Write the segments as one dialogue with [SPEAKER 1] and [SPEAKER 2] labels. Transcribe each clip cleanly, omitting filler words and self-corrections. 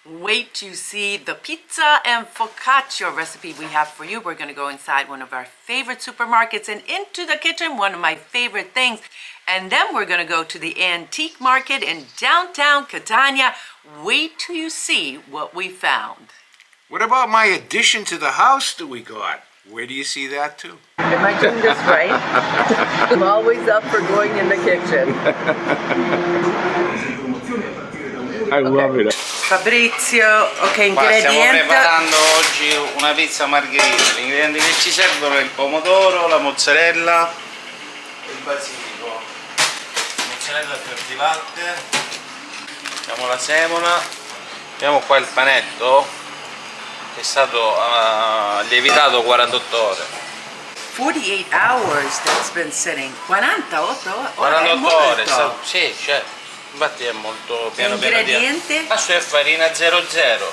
[SPEAKER 1] Wait to see the pizza and focaccia recipe we have for you. We're going to go inside one of our favorite supermarkets and into the kitchen, one of my favorite things. And then we're going to go to the antique market in downtown Catania. Wait till you see what we found.
[SPEAKER 2] What about my addition to the house that we got? Where do you see that too?
[SPEAKER 1] Am I doing this right? I'm always up for going in the kitchen.
[SPEAKER 2] I love it.
[SPEAKER 1] Fabrizio, ok, ingredienti.
[SPEAKER 3] Stiamo preparando oggi una pizza margherita. Gli ingredienti che ci servono è il pomodoro, la mozzarella e il basilico. Mozzarella fior di latte. Abbiamo la semola. Abbiamo qua il panetto che è stato lievitato 48 ore.
[SPEAKER 1] 48 hours that's been sitting. 48 ore?
[SPEAKER 3] 48 ore, sì, certo. Infatti è molto piano piano.
[SPEAKER 1] Ingredienti?
[SPEAKER 3] Questo è farina 00.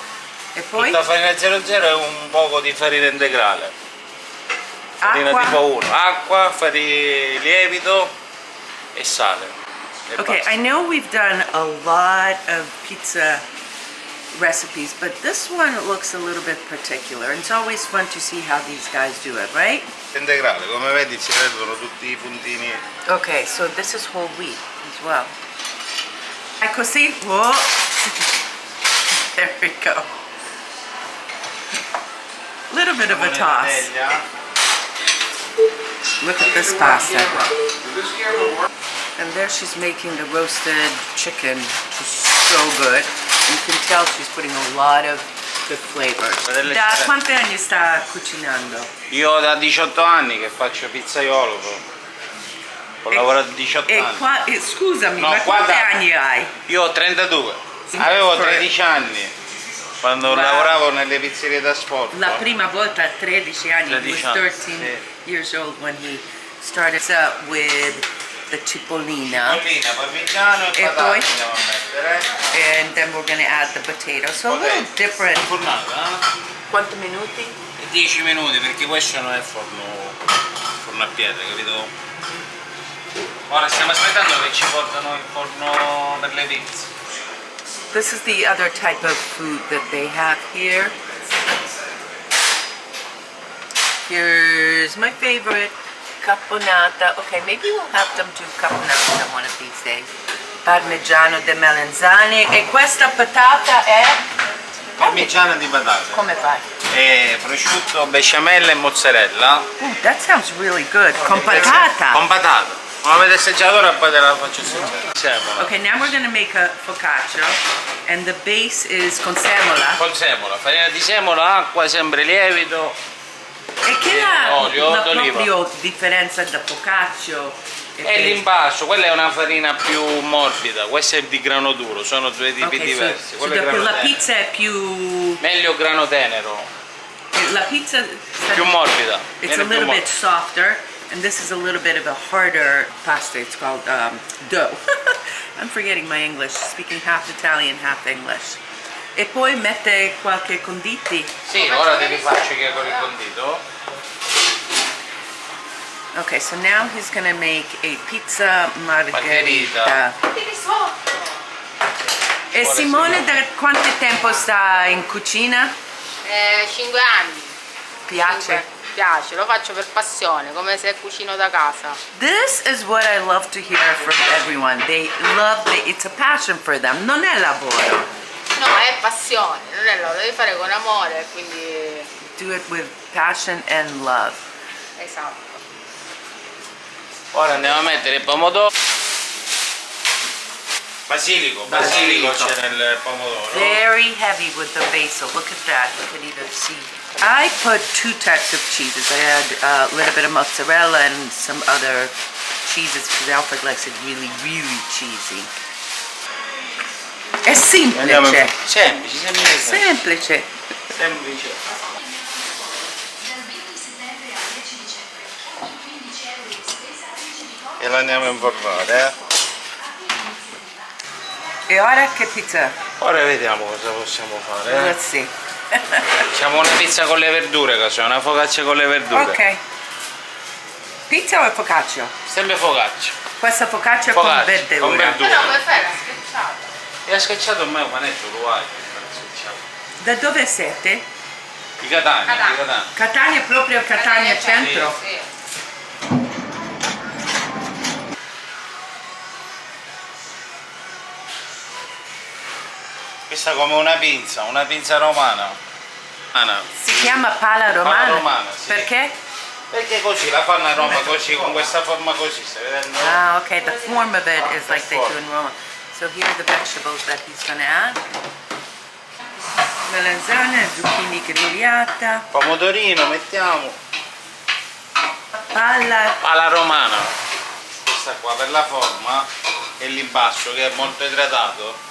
[SPEAKER 1] E poi?
[SPEAKER 3] Tutta farina 00 e un poco di farina integrale. Farina
[SPEAKER 1] Acqua?
[SPEAKER 3] tipo 1. Acqua, lievito e sale. E
[SPEAKER 1] Okay,
[SPEAKER 3] basta.
[SPEAKER 1] I know we've done a lot of pizza recipes, but this one looks a little bit particular. It's always fun to see how these guys do it, right?
[SPEAKER 3] Integrale, come vedi si vedono tutti i puntini.
[SPEAKER 1] Okay, so this is whole wheat as well. E così, whoa. There we go. Little bit of a toss. Look at this pasta. And there she's making the roasted chicken, which is so good. You can tell she's putting a lot of good flavors. Da quanti anni sta cucinando?
[SPEAKER 3] Io da 18 anni che faccio pizzaiolo. Ho lavorato 18 anni.
[SPEAKER 1] Scusami,
[SPEAKER 3] No,
[SPEAKER 1] ma quanti
[SPEAKER 3] guarda,
[SPEAKER 1] anni hai?
[SPEAKER 3] Io ho 32. Avevo 13 anni quando lavoravo nelle pizzerie da sport.
[SPEAKER 1] La prima volta a 13 anni.
[SPEAKER 3] 13
[SPEAKER 1] He was 13
[SPEAKER 3] sì.
[SPEAKER 1] years old when he started with the cipollina.
[SPEAKER 3] Cipollina, parmigiano e patate
[SPEAKER 1] poi?
[SPEAKER 3] andiamo a mettere.
[SPEAKER 1] And then we're going to add the potato. So a little different.
[SPEAKER 3] Fornata,
[SPEAKER 1] Quanti minuti?
[SPEAKER 3] 10 minuti perché questo non è forno a pietra, capito? Ora stiamo aspettando che ci portano il forno per le pizze.
[SPEAKER 1] This is the other type of food that they have here. Here's my favorite, caponata. Okay, maybe we'll have them do caponata one of these days. Parmigiano de melanzane. E questa patata è?
[SPEAKER 3] Parmigiano di patate.
[SPEAKER 1] Come fai?
[SPEAKER 3] E prosciutto, besciamella e mozzarella.
[SPEAKER 1] Ooh, that sounds really good. Con patata.
[SPEAKER 3] Con patata. Non avete assaggiato, ora poi te la faccio assaggiare. Semola.
[SPEAKER 1] Okay, now we're going to make a focaccia. And the base is con semola.
[SPEAKER 3] Con semola, farina di semola, acqua, sempre lievito.
[SPEAKER 1] E che è
[SPEAKER 3] olio
[SPEAKER 1] la
[SPEAKER 3] d'oliva.
[SPEAKER 1] proprio differenza da focaccio?
[SPEAKER 3] È l'impasto, quella è una farina più morbida, questa è di grano duro, sono due tipi diversi.
[SPEAKER 1] So la pizza è più...
[SPEAKER 3] Meglio grano tenero.
[SPEAKER 1] La pizza...
[SPEAKER 3] Più morbida.
[SPEAKER 1] It's a little bit softer, and this is a little bit of a harder pasta. It's called dough. I'm forgetting my English, speaking half Italian, half English. E poi mette qualche conditi?
[SPEAKER 3] Sì, ora te li faccio che con il condito.
[SPEAKER 1] Okay, so now he's gonna make a pizza margherita. E Simone da quanto tempo sta in cucina?
[SPEAKER 4] 5 anni.
[SPEAKER 1] Piace?
[SPEAKER 4] Piace, lo faccio per passione, come se cucino da casa.
[SPEAKER 1] This is what I love to hear from everyone. They love it's a passion for them. Non è lavoro.
[SPEAKER 4] No, è passione, non è lo devi fare con amore, quindi...
[SPEAKER 1] Do it with passion and love.
[SPEAKER 4] Esatto.
[SPEAKER 3] Ora andiamo a mettere il pomodoro. Basilico c'è nel pomodoro.
[SPEAKER 1] Very heavy with the basil. Look at that. You can even see. I put 2 types of cheeses. I had a little bit of mozzarella and some other cheeses because Alfred likes it really, really cheesy. È semplice.
[SPEAKER 3] Semplice. E lo andiamo a infornare.
[SPEAKER 1] E ora che pizza?
[SPEAKER 3] Ora vediamo cosa possiamo fare.
[SPEAKER 1] Let's see.
[SPEAKER 3] Facciamo una pizza con le verdure, così, una focaccia con le verdure.
[SPEAKER 1] Ok. Pizza o focaccia?
[SPEAKER 3] Sempre focaccia.
[SPEAKER 1] Questa focaccia con verdura.
[SPEAKER 3] Con verdura.
[SPEAKER 4] Però come fai la schiacciata?
[SPEAKER 3] E ha schiacciato ormai un panetto, lo hai.
[SPEAKER 1] Da dove siete?
[SPEAKER 3] Di Catania, di Catania.
[SPEAKER 1] Catania, proprio Catania centro?
[SPEAKER 4] Sì.
[SPEAKER 3] Questa è come una pinza romana.
[SPEAKER 1] Si chiama pala romana?
[SPEAKER 3] Pala romana, sì.
[SPEAKER 1] Perché?
[SPEAKER 3] Perché così la fanno a Roma, così, con questa forma così, stai vedendo?
[SPEAKER 1] Ah, okay, the form of it is like they do in Roma. So here are the vegetables that he's gonna add. Melanzane, zucchini grigliata,
[SPEAKER 3] Pomodorino mettiamo.
[SPEAKER 1] palla,
[SPEAKER 3] Pala romana. Questa qua per la forma e l'impasto che è molto idratato.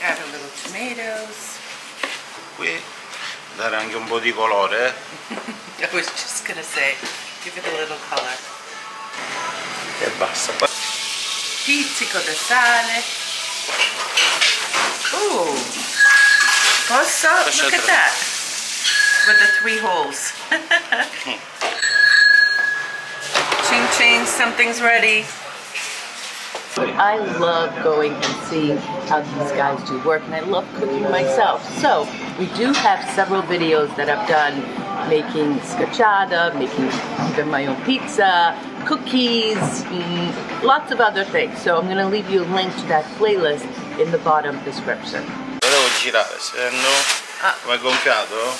[SPEAKER 1] add a little tomatoes.
[SPEAKER 3] Qui dare anche un po' di colore.
[SPEAKER 1] I was just gonna say, give it a little color.
[SPEAKER 3] E basta. Poi
[SPEAKER 1] Pizzico di sale. Ooh, posso? Look at that. With the 3 holes. Ching ching, something's ready. I love going and seeing how these guys do work, and I love cooking myself. So we do have several videos that I've done making scacciata, making even my own pizza, cookies, lots of other things. So I'm going to leave you a link to that playlist in the bottom description.
[SPEAKER 3] lo devo girare, stai vedendo? Come è gonfiato?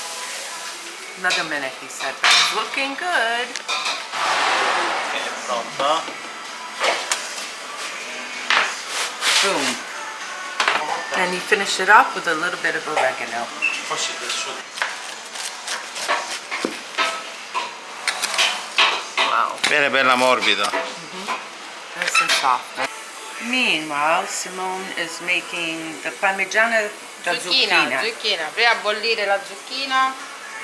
[SPEAKER 1] Another minute, he said. That's looking good.
[SPEAKER 3] È pronta.
[SPEAKER 1] Boom. And you finish it off with a little bit of oregano.
[SPEAKER 3] Forse del suo.
[SPEAKER 1] Wow.
[SPEAKER 3] Viene bella morbida.
[SPEAKER 1] Nice and soft. Meanwhile, Simone is making the parmigiana da zucchina.
[SPEAKER 4] Zucchina. Prima bollire la zucchina,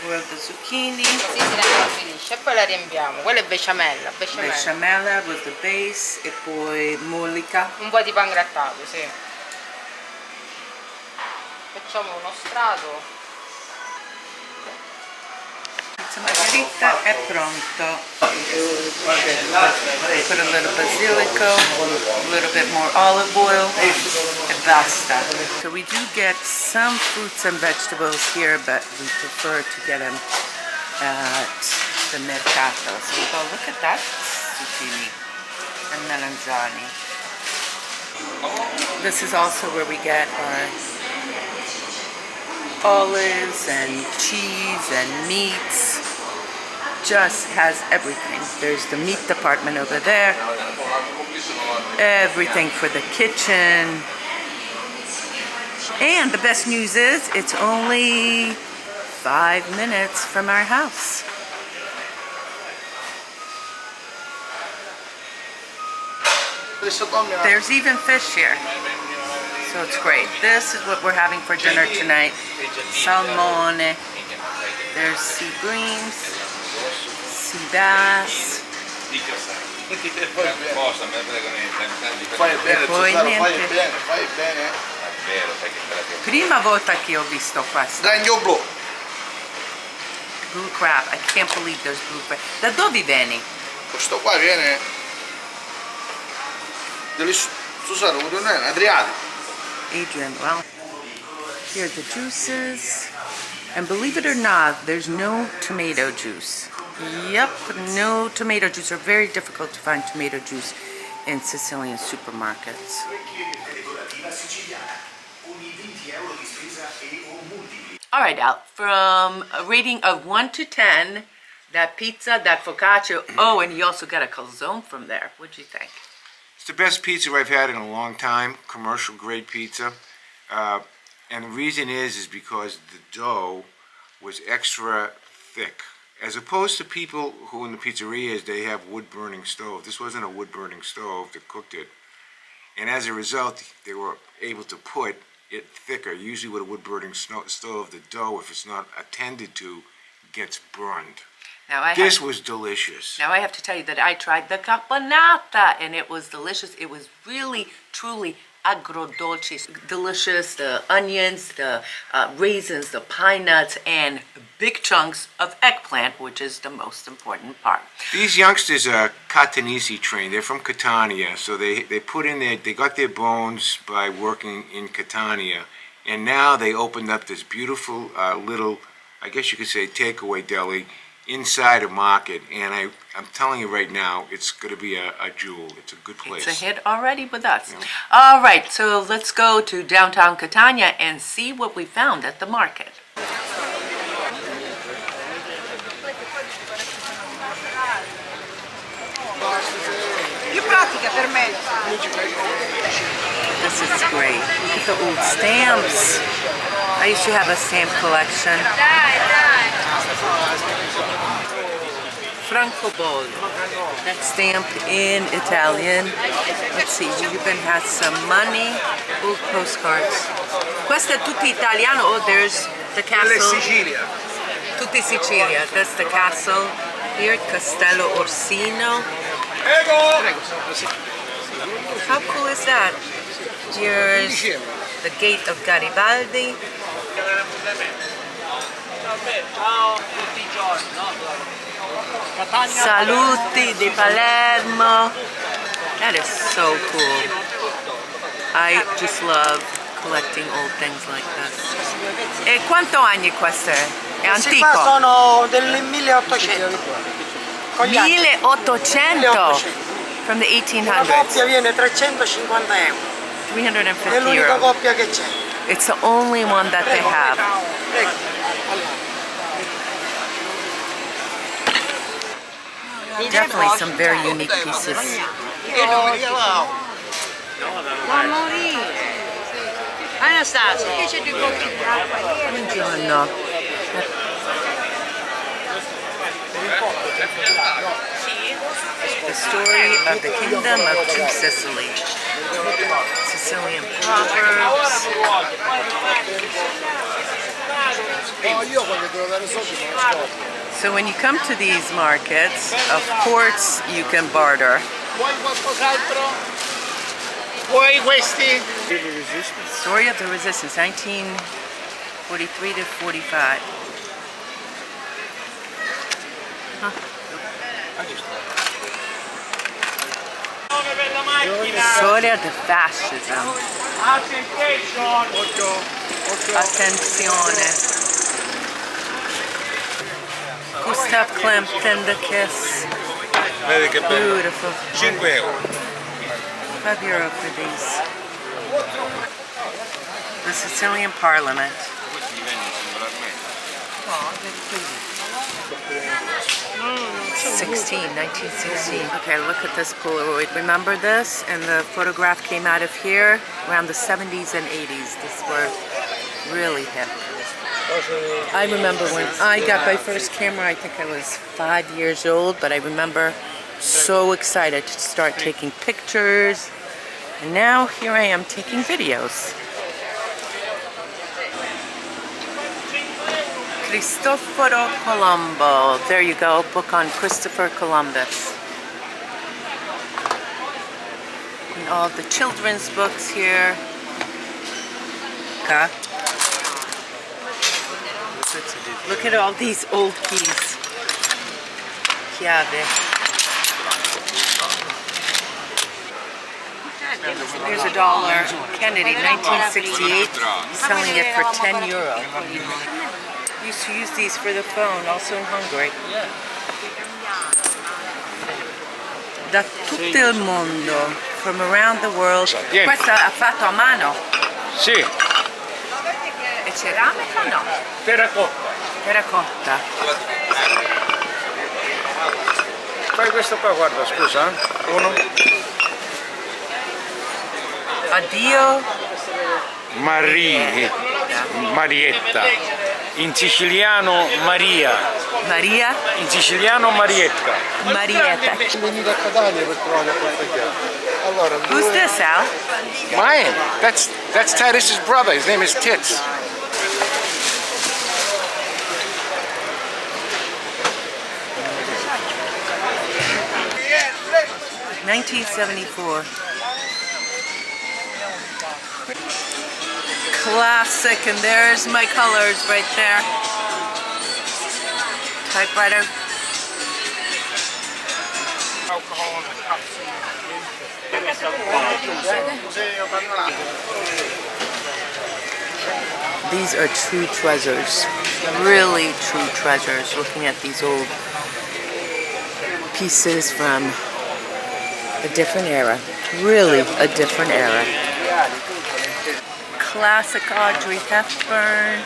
[SPEAKER 1] Boil the zucchini.
[SPEAKER 4] così si finisce e poi la riempiamo. Quella è besciamella,
[SPEAKER 1] Besciamella with the base e poi mollica.
[SPEAKER 4] un po' di pangrattato, sì. Facciamo uno strato.
[SPEAKER 1] Pizza Margherita è pronto. Put a little basilico, a little bit more olive oil, e basta. So we do get some fruits and vegetables here, but we prefer to get them at the mercato. So we go, look at that, zucchini and melanzani. This is also where we get our olives and cheese and meats. Just has everything. There's the meat department over there. Everything for the kitchen. And the best news is it's only 5 minutes from our house. There's even fish here. So it's great. This is what we're having for dinner tonight. Salmone. There's sea breams, sea bass.
[SPEAKER 2] Fai bene,
[SPEAKER 1] poi
[SPEAKER 2] Cesaro,
[SPEAKER 1] niente.
[SPEAKER 2] fai bene.
[SPEAKER 1] Prima volta che ho visto questo.
[SPEAKER 2] Dagno blu.
[SPEAKER 1] Blue crab. I can't believe there's blue crab. Da dove vieni?
[SPEAKER 2] Questo qua viene Susano, non è Adriatico.
[SPEAKER 1] Adrian, well, here are the juices. And believe it or not, there's no tomato juice. Yep, no tomato juice. It's very difficult to find tomato juice in Sicilian supermarkets. All right, Al, from a rating of 1 to 10, that pizza, that focaccia, oh, and you also got a calzone from there. What'd you think?
[SPEAKER 2] It's the best pizza I've had in a long time, commercial grade pizza. And the reason is because the dough was extra thick. As opposed to people who in the pizzerias, they have wood burning stove. This wasn't a wood burning stove that cooked it. And as a result, they were able to put it thicker. Usually with a wood burning stove, the dough, if it's not attended to, gets burned.
[SPEAKER 1] Now
[SPEAKER 2] This was delicious.
[SPEAKER 1] Now I have to tell you that I tried the caponata and it was delicious. It was really, truly agrodolce. Delicious, the onions, the raisins, the pine nuts, and big chunks of eggplant, which is the most important part.
[SPEAKER 2] These youngsters are Catanese trained. They're from Catania, so they put in they got their bones by working in Catania, and now they opened up this beautiful little, I guess you could say, takeaway deli inside a market. And I'm telling you right now, it's going to be a jewel. It's a good place.
[SPEAKER 1] It's a hit already with us. Yeah. All right, so let's go to downtown Catania and see what we found at the market. This is great. Look at the old stamps. I used to have a stamp collection. Francobollo. That's stamped in Italian. Let's see, you even has some money. Old postcards. Questo è tutto italiano. Oh, there's the castle.
[SPEAKER 3] Sicilia.
[SPEAKER 1] Tutti Sicilia. That's the castle. Here, Castello Orsino. How cool is that? Here's the gate of Garibaldi. Saluti di Palermo. That is so cool. I just love collecting old things like this. E quanto anni questo è? È
[SPEAKER 5] Questi qua
[SPEAKER 1] antico?
[SPEAKER 5] sono del 1800. Con gli anni.
[SPEAKER 1] 1800. From the
[SPEAKER 5] Una
[SPEAKER 1] 1800s.
[SPEAKER 5] coppia viene 350 euro.
[SPEAKER 1] 350
[SPEAKER 5] È l'unica
[SPEAKER 1] euro.
[SPEAKER 5] coppia che c'è.
[SPEAKER 1] It's the only one that they have.
[SPEAKER 5] Prego.
[SPEAKER 1] Definitely some very unique pieces.
[SPEAKER 5] Anastasia.
[SPEAKER 1] Buongiorno. The story of the kingdom of Two Sicily. Sicilian proverbs. So when you come to these markets, of course you can barter.
[SPEAKER 3] Vuoi questi?
[SPEAKER 1] Story of the Resistance, 1943 to 45. Huh. Storia del fascism. Attenzione. Gustav Klimt and the Kiss.
[SPEAKER 3] Vedi che bello.
[SPEAKER 1] Beautiful.
[SPEAKER 3] 5 euro.
[SPEAKER 1] €5 for these. The Sicilian Parliament. 1916. Okay, look at this Polaroid. Remember this? And the photograph came out of here around the 70s and 80s. This were really hip. I remember when I got my first camera, I think I was 5 years old, but I remember so excited to start taking pictures. And now here I am taking videos. Cristoforo Colombo. There you go, book on Christopher Columbus. And all the children's books here. Okay. Look at all these old keys. Chiave. Here's $1. Kennedy, 1968. Selling it for €10. Used to use these for the phone, also in Hungary. Da tutto il mondo, from around the world. Questo è fatto a mano.
[SPEAKER 3] Sì,
[SPEAKER 1] È ceramica o no?
[SPEAKER 3] terracotta.
[SPEAKER 1] Terracotta.
[SPEAKER 3] Fai questo qua, guarda, scusa. Uno.
[SPEAKER 1] Addio.
[SPEAKER 3] Marietta. In siciliano Maria.
[SPEAKER 1] Maria.
[SPEAKER 3] In siciliano Marietta.
[SPEAKER 1] Marietta.
[SPEAKER 6] Venite a Catania per trovare qualche allora,
[SPEAKER 1] Who's this, Al?
[SPEAKER 2] Mine. That's Titus's brother. His name is Tits.
[SPEAKER 1] $1974. Classic, and there's my colors right there. typewriter.
[SPEAKER 6] Alcohol in the cups.
[SPEAKER 1] These are true treasures, really true treasures. Looking at these old pieces from a different era, really a different era. Classic Audrey Hepburn.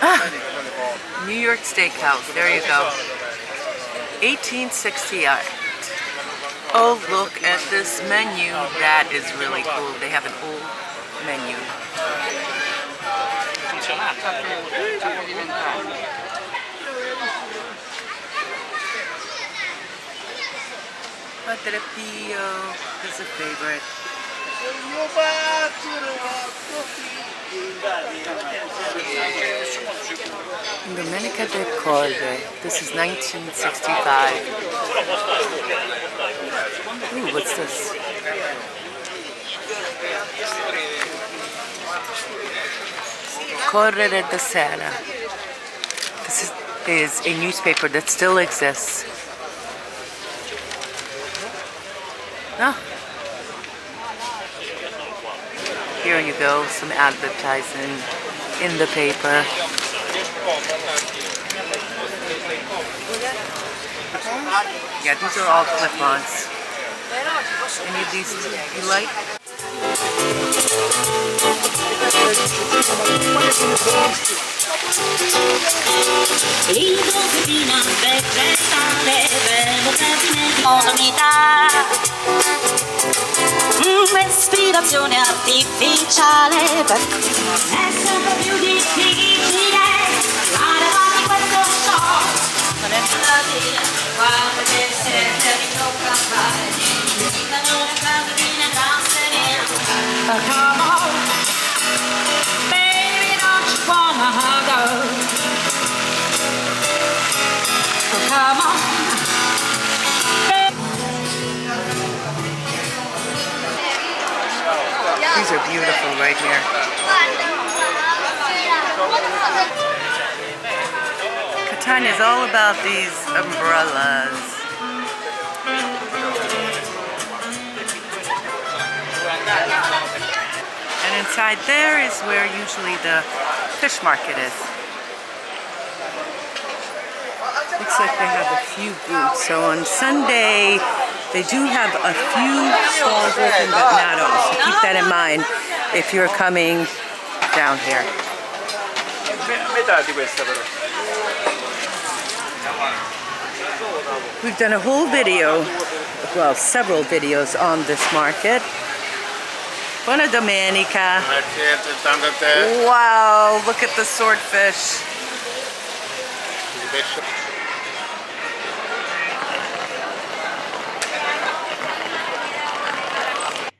[SPEAKER 1] Ah, New York Steakhouse, there you go. 1868. Oh, look at this menu. That is really cool. They have an old menu. Padre Pio is a favorite. Domenica Decor. This is 1965. Ooh, what's this? Corriere della Sera. This is a newspaper that still exists. Oh. Here you go, some advertising in the paper. Yeah, these are all clip-ons. Any of these you like?
[SPEAKER 7] Respirazione artificiale è sempre più difficile fare di questo show. Non è da dire quando che sente mi tocca fare vita non è tanto di una danzeria. Come on baby don't you wanna go. So come on.
[SPEAKER 1] These are beautiful right here. Catania is all about these umbrellas. And inside there is where usually the fish market is. Looks like they have a few booths. So on Sunday, they do have a few stalls open, but not all. So keep that in mind if you're coming down here. We've done a whole video, well, several videos on this market. Buona domenica. Wow, look at the swordfish.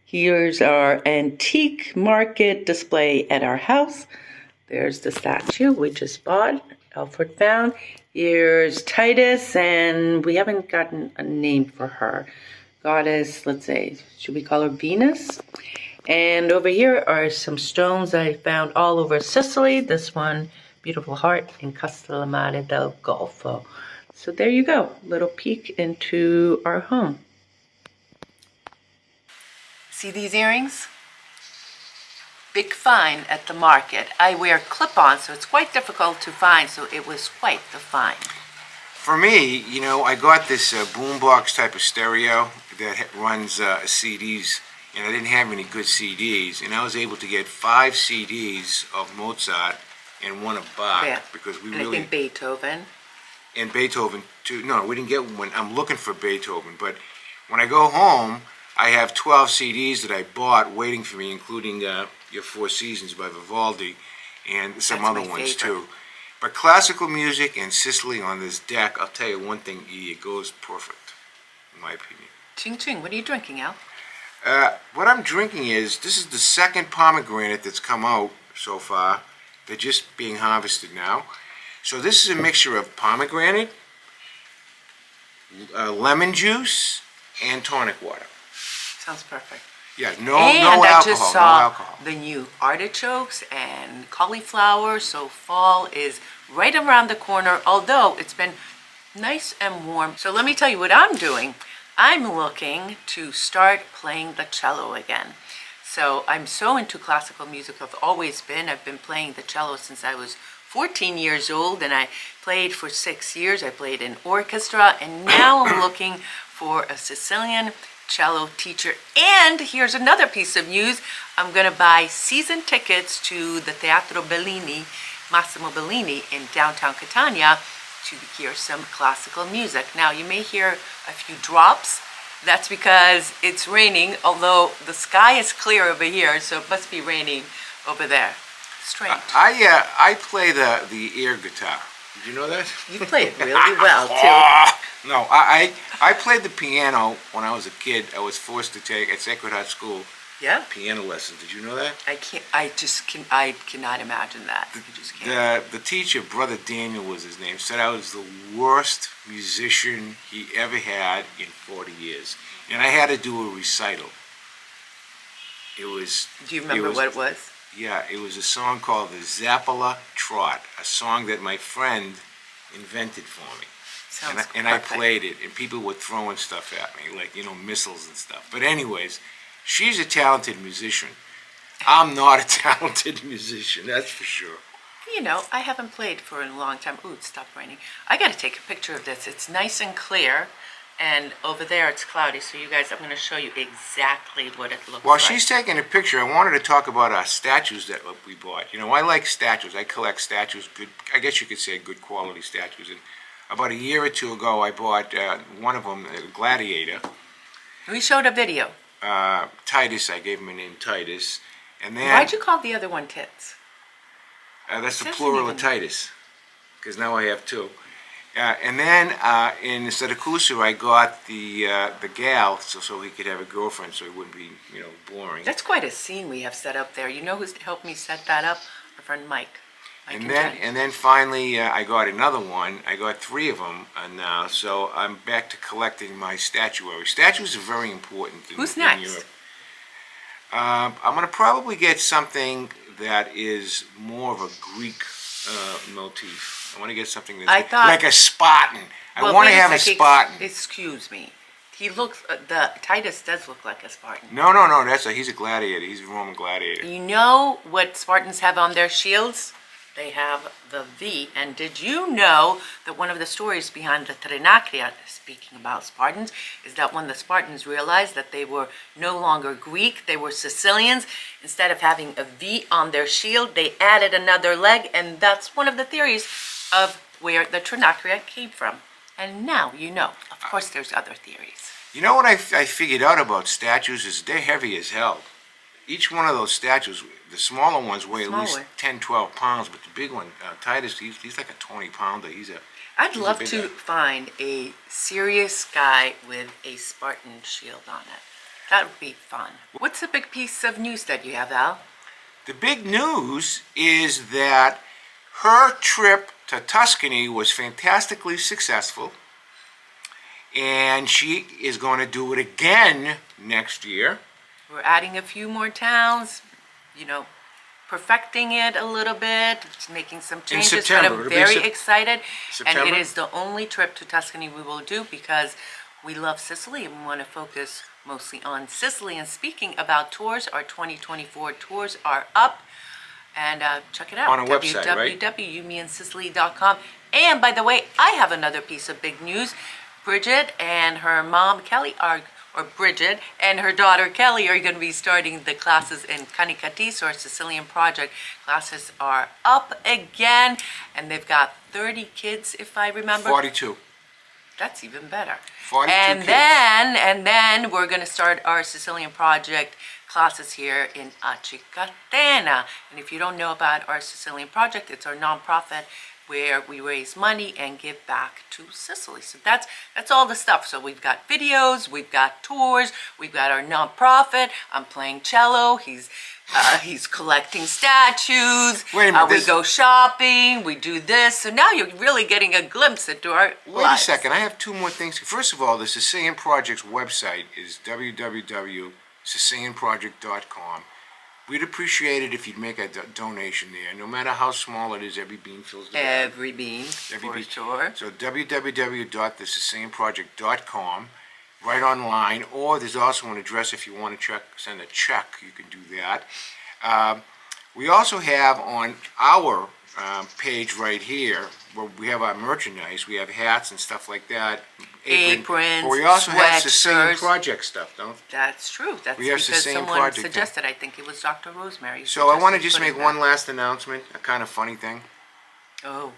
[SPEAKER 1] Here's our antique market display at our house. There's the statue we just bought, Alfred found. Here's Titus, and we haven't gotten a name for her. Goddess, let's say, should we call her Venus? And over here are some stones I found all over Sicily. This one, beautiful heart in Castellamare del Golfo. So there you go, little peek into our home. See these earrings? Big find at the market. I wear clip-ons, so it's quite difficult to find, so it was quite the find.
[SPEAKER 2] For me, you know, I got this boombox type of stereo that runs CDs, and I didn't have any good CDs, and I was able to get 5 CDs of Mozart and 1 of Bach,
[SPEAKER 1] Yeah.
[SPEAKER 2] because we
[SPEAKER 1] And
[SPEAKER 2] really...
[SPEAKER 1] I think Beethoven.
[SPEAKER 2] And Beethoven too. No, we didn't get one. I'm looking for Beethoven, but when I go home, I have 12 CDs that I bought waiting for me, including Your Four Seasons by Vivaldi and some
[SPEAKER 1] That's
[SPEAKER 2] other
[SPEAKER 1] my
[SPEAKER 2] ones
[SPEAKER 1] favorite.
[SPEAKER 2] too. But classical music and Sicily on this deck, I'll tell you one thing, Edie, it goes perfect, in my opinion.
[SPEAKER 1] Ching ching, what are you drinking, Al?
[SPEAKER 2] What I'm drinking is, this is the second pomegranate that's come out so far. They're just being harvested now. So this is a mixture of pomegranate, lemon juice, and tonic water.
[SPEAKER 1] Sounds perfect.
[SPEAKER 2] Yeah, no
[SPEAKER 1] And
[SPEAKER 2] no
[SPEAKER 1] I
[SPEAKER 2] alcohol,
[SPEAKER 1] just
[SPEAKER 2] no
[SPEAKER 1] saw
[SPEAKER 2] alcohol.
[SPEAKER 1] the new artichokes and cauliflower, so fall is right around the corner, although it's been nice and warm. So let me tell you what I'm doing. I'm looking to start playing the cello again. So I'm so into classical music, I've always been. I've been playing the cello since I was 14 years old, and I played for 6 years. I played in orchestra, and now I'm looking for a Sicilian cello teacher. And here's another piece of news. I'm gonna buy season tickets to the Teatro Bellini, Massimo Bellini in downtown Catania to hear some classical music. Now you may hear a few drops. That's because it's raining, although the sky is clear over here, so it must be raining over there. Strange.
[SPEAKER 2] I play the air guitar. Did you know that?
[SPEAKER 1] You play it really well too.
[SPEAKER 2] No, I played the piano when I was a kid. I was forced to take at Sacred Heart School
[SPEAKER 1] Yeah.
[SPEAKER 2] piano lessons. Did you know that?
[SPEAKER 1] I cannot imagine that. I just can't.
[SPEAKER 2] The teacher, Brother Daniel was his name, said I was the worst musician he ever had in 40 years. And I had to do a recital. It was...
[SPEAKER 1] Do you remember what it was?
[SPEAKER 2] Yeah, it was a song called the Zappala Trot, a song that my friend invented for me.
[SPEAKER 1] Sounds
[SPEAKER 2] And I
[SPEAKER 1] perfect.
[SPEAKER 2] played it, and people were throwing stuff at me, like, missiles and stuff. But anyways, she's a talented musician. I'm not a talented musician, that's for sure.
[SPEAKER 1] You know, I haven't played for a long time. Ooh, it stopped raining. I got to take a picture of this. It's nice and clear, and over there it's cloudy. So you guys, I'm going to show you exactly what it looks
[SPEAKER 2] While
[SPEAKER 1] like.
[SPEAKER 2] she's taking a picture, I wanted to talk about our statues that we bought. I like statues. I collect statues, good. I guess you could say good quality statues. And about a year or two ago, I bought one of them, a gladiator.
[SPEAKER 1] We showed a video.
[SPEAKER 2] Titus, I gave him a name, Titus. And then
[SPEAKER 1] Why'd you call the other one Tits?
[SPEAKER 2] that's the
[SPEAKER 1] Doesn't
[SPEAKER 2] plural
[SPEAKER 1] even-
[SPEAKER 2] of Titus, because now I have two. And then in Siracusa, I got the gal so he could have a girlfriend, so he wouldn't be boring.
[SPEAKER 1] That's quite a scene we have set up there. You know who's helped me set that up? Our friend Mike. Mike
[SPEAKER 2] And then finally I got another one. I got 3 of them now, so I'm back to collecting my statuary. Statues are very important
[SPEAKER 1] Who's
[SPEAKER 2] in
[SPEAKER 1] next?
[SPEAKER 2] Europe. I'm going to probably get something that is more of a Greek motif. I want to get something that's
[SPEAKER 1] I thought-
[SPEAKER 2] like a Spartan. I
[SPEAKER 1] Well,
[SPEAKER 2] want to
[SPEAKER 1] wait
[SPEAKER 2] have a
[SPEAKER 1] second.
[SPEAKER 2] Spartan.
[SPEAKER 1] Excuse me. He looks, the Titus does look like a Spartan.
[SPEAKER 2] No, he's a gladiator. He's a Roman gladiator.
[SPEAKER 1] You know what Spartans have on their shields? They have the V. And did you know that one of the stories behind the Trinacria, speaking about Spartans, is that when the Spartans realized that they were no longer Greek, they were Sicilians, instead of having a V on their shield, they added another leg, and that's one of the theories of where the Trinacria came from. And now you know. Of course, there's other theories.
[SPEAKER 2] You know what I figured out about statues is they're heavy as hell. Each one of those statues, the smaller ones weigh at least
[SPEAKER 1] Smaller.
[SPEAKER 2] 10, 12 pounds, but the big one, Titus, he's like a 20-pounder.
[SPEAKER 1] I'd
[SPEAKER 2] He's a
[SPEAKER 1] love
[SPEAKER 2] big
[SPEAKER 1] to
[SPEAKER 2] guy.
[SPEAKER 1] find a serious guy with a Spartan shield on it. That would be fun. What's the big piece of news that you have, Al?
[SPEAKER 2] The big news is that her trip to Tuscany was fantastically successful, and she is going to do it again next year.
[SPEAKER 1] We're adding a few more towns, perfecting it a little bit, making some changes.
[SPEAKER 2] September.
[SPEAKER 1] But I'm
[SPEAKER 2] It'll be
[SPEAKER 1] very excited.
[SPEAKER 2] September?
[SPEAKER 1] And it is the only trip to Tuscany we will do because we love Sicily and we want to focus mostly on Sicily. And speaking about tours, our 2024 tours are up. And check it out.
[SPEAKER 2] On a website, right?
[SPEAKER 1] www.youmeandsicily.com. And by the way, I have another piece of big news. Bridget and her mom, Kelly, Bridget and her daughter Kelly are going to be starting the classes in Canicatis, or Sicilian project. Classes are up again, and they've got 30 kids, if I remember.
[SPEAKER 2] 42.
[SPEAKER 1] That's even better.
[SPEAKER 2] 42
[SPEAKER 1] and
[SPEAKER 2] kids.
[SPEAKER 1] then we're going to start our Sicilian project classes here in Aci Catena. And if you don't know about our Sicilian project, it's our nonprofit where we raise money and give back to Sicily. So that's all the stuff. So we've got videos, we've got tours, we've got our nonprofit. I'm playing cello. He's collecting statues.
[SPEAKER 2] Wait a minute,
[SPEAKER 1] we
[SPEAKER 2] this-
[SPEAKER 1] go shopping. We do this. So now you're really getting a glimpse into our
[SPEAKER 2] Wait
[SPEAKER 1] lives.
[SPEAKER 2] a second, I have 2 more things. First of all, the Sicilian Project's website is SicilianProject.com. We'd appreciate it if you'd make a donation there. No matter how small it is, every bean fills the bag.
[SPEAKER 1] Every bean,
[SPEAKER 2] Every
[SPEAKER 1] for
[SPEAKER 2] bean.
[SPEAKER 1] sure.
[SPEAKER 2] So www.thesicilianproject.com, right online, or there's also an address if you want to send a check, you can do that. We also have on our page right here, where we have our merchandise, we have hats and stuff like that.
[SPEAKER 1] Aprons,
[SPEAKER 2] But we also have
[SPEAKER 1] sweatshirts.
[SPEAKER 2] Sicilian Project stuff, don't
[SPEAKER 1] That's true. That's
[SPEAKER 2] We have
[SPEAKER 1] because
[SPEAKER 2] Sicilian
[SPEAKER 1] someone
[SPEAKER 2] Project thing.
[SPEAKER 1] suggested. I think it was Dr. Rosemary. who
[SPEAKER 2] So I want to
[SPEAKER 1] suggested
[SPEAKER 2] just
[SPEAKER 1] putting
[SPEAKER 2] make one
[SPEAKER 1] that.
[SPEAKER 2] last announcement, a kind of funny thing.
[SPEAKER 1] Oh,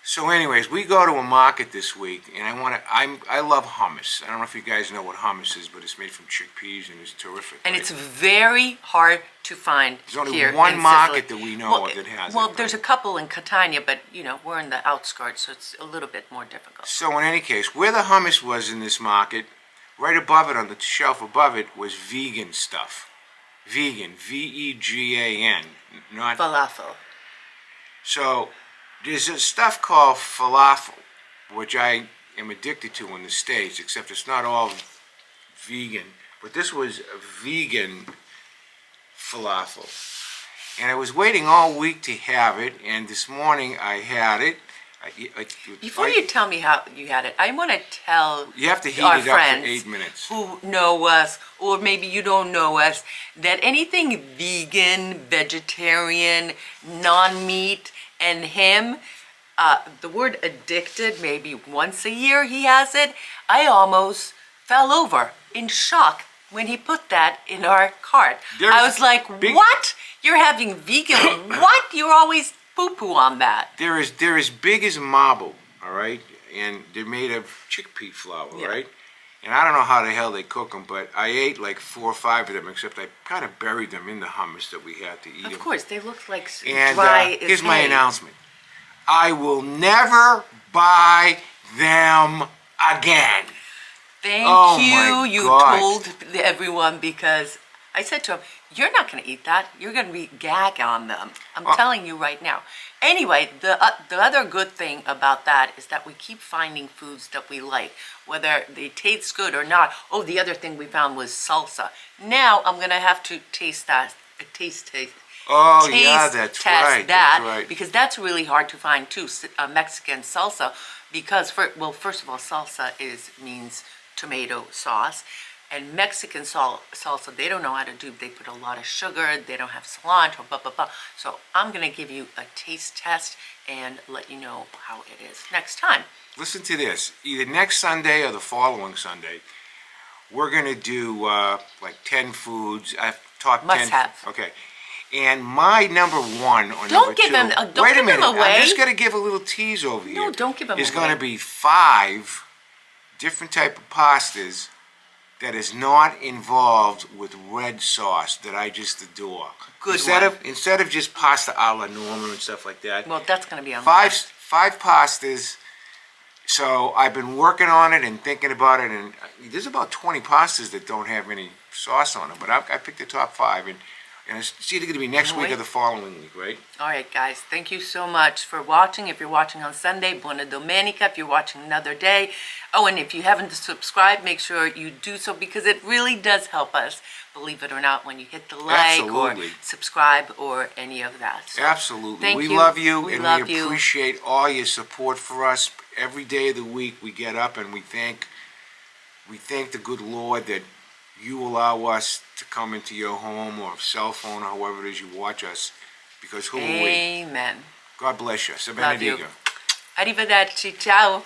[SPEAKER 2] So anyways, we go to a market this week, and I love hummus. I don't know if you guys know what hummus is, but it's made from chickpeas and it's terrific.
[SPEAKER 1] and
[SPEAKER 2] right?
[SPEAKER 1] it's very hard to find
[SPEAKER 2] There's only
[SPEAKER 1] here
[SPEAKER 2] one
[SPEAKER 1] in
[SPEAKER 2] market
[SPEAKER 1] Sicily.
[SPEAKER 2] that we know of that has
[SPEAKER 1] Well,
[SPEAKER 2] it,
[SPEAKER 1] there's a
[SPEAKER 2] right?
[SPEAKER 1] couple in Catania, but we're in the outskirts, so it's a little bit more difficult.
[SPEAKER 2] So in any case, where the hummus was in this market, right above it, on the shelf above it, was vegan stuff. Vegan, V-E-G-A-N, not...
[SPEAKER 1] Falafel.
[SPEAKER 2] So there's a stuff called falafel, which I am addicted to in the States, except it's not all vegan. But this was a vegan falafel. And I was waiting all week to have it, and this morning I had it.
[SPEAKER 1] Before you tell me how you had it, I want to tell
[SPEAKER 2] You have to heat
[SPEAKER 1] our
[SPEAKER 2] it up for
[SPEAKER 1] friends
[SPEAKER 2] 8 minutes.
[SPEAKER 1] who know us, or maybe you don't know us, that anything vegan, vegetarian, non-meat, and him, the word addicted, maybe once a year he has it, I almost fell over in shock when he put that in our cart.
[SPEAKER 2] There's
[SPEAKER 1] I was like,
[SPEAKER 2] big-
[SPEAKER 1] what? You're having vegan? What? You're always poo-poo on that.
[SPEAKER 2] They're as big as marble, all right? And they're made of chickpea flour,
[SPEAKER 1] Yeah.
[SPEAKER 2] right? And I don't know how the hell they cook them, but I ate like 4 or 5 of them, except I kind of buried them in the hummus that we had to eat them.
[SPEAKER 1] Of course, they look like
[SPEAKER 2] And
[SPEAKER 1] dry as
[SPEAKER 2] here's my
[SPEAKER 1] hay.
[SPEAKER 2] announcement. I will never buy them again.
[SPEAKER 1] Thank
[SPEAKER 2] Oh
[SPEAKER 1] you.
[SPEAKER 2] my
[SPEAKER 1] You
[SPEAKER 2] God.
[SPEAKER 1] told everyone, because I said to him, you're not going to eat that. You're going to be gag on them. I'm telling you right now. Anyway, the other good thing about that is that we keep finding foods that we like, whether they taste good or not. Oh, the other thing we found was salsa. Now I'm going to have to taste that. Taste.
[SPEAKER 2] Oh,
[SPEAKER 1] taste
[SPEAKER 2] yeah, that's
[SPEAKER 1] test
[SPEAKER 2] right.
[SPEAKER 1] that,
[SPEAKER 2] That's right.
[SPEAKER 1] because that's really hard to find too, Mexican salsa, because first of all, salsa means tomato sauce, and Mexican salsa, they don't know how to do. They put a lot of sugar, they don't have cilantro, blah blah blah. So I'm gonna give you a taste test and let you know how it is next time.
[SPEAKER 2] Listen to this. Either next Sunday or the following Sunday, we're going to do like 10 foods. I've taught 10.
[SPEAKER 1] Must have.
[SPEAKER 2] Okay. And my number 1 or
[SPEAKER 1] Don't
[SPEAKER 2] number
[SPEAKER 1] give
[SPEAKER 2] 2.
[SPEAKER 1] them- don't
[SPEAKER 2] wait a
[SPEAKER 1] give them
[SPEAKER 2] minute.
[SPEAKER 1] away.
[SPEAKER 2] I'm just going to give a little tease over here.
[SPEAKER 1] No, don't give them
[SPEAKER 2] It's
[SPEAKER 1] away.
[SPEAKER 2] going to be 5 different type of pastas that is not involved with red sauce that I just adore.
[SPEAKER 1] Good
[SPEAKER 2] Instead of just pasta alla norma and stuff like that.
[SPEAKER 1] Well, that's gonna be on the
[SPEAKER 2] Five
[SPEAKER 1] list.
[SPEAKER 2] pastas. So I've been working on it and thinking about it, and there's about 20 pastas that don't have any sauce on them. But I picked the top 5, and it's either going to be next week or the following week, right?
[SPEAKER 1] All right, guys, thank you so much for watching. If you're watching on Sunday, buona domenica. If you're watching another day. Oh, and if you haven't subscribed, make sure you do so, because it really does help us, believe it or not, when you hit the like
[SPEAKER 2] Absolutely.
[SPEAKER 1] or subscribe or any of that. So,
[SPEAKER 2] Absolutely.
[SPEAKER 1] thank
[SPEAKER 2] We
[SPEAKER 1] you.
[SPEAKER 2] love you,
[SPEAKER 1] We
[SPEAKER 2] and
[SPEAKER 1] love
[SPEAKER 2] we
[SPEAKER 1] you.
[SPEAKER 2] appreciate all your support for us. Every day of the week we get up and we thank the good Lord that you allow us to come into your home or cell phone or however it is you watch us, because who are we?
[SPEAKER 1] Amen.
[SPEAKER 2] God bless you. Se
[SPEAKER 1] Love you.
[SPEAKER 2] benedica.
[SPEAKER 1] Arrivederci. Ciao.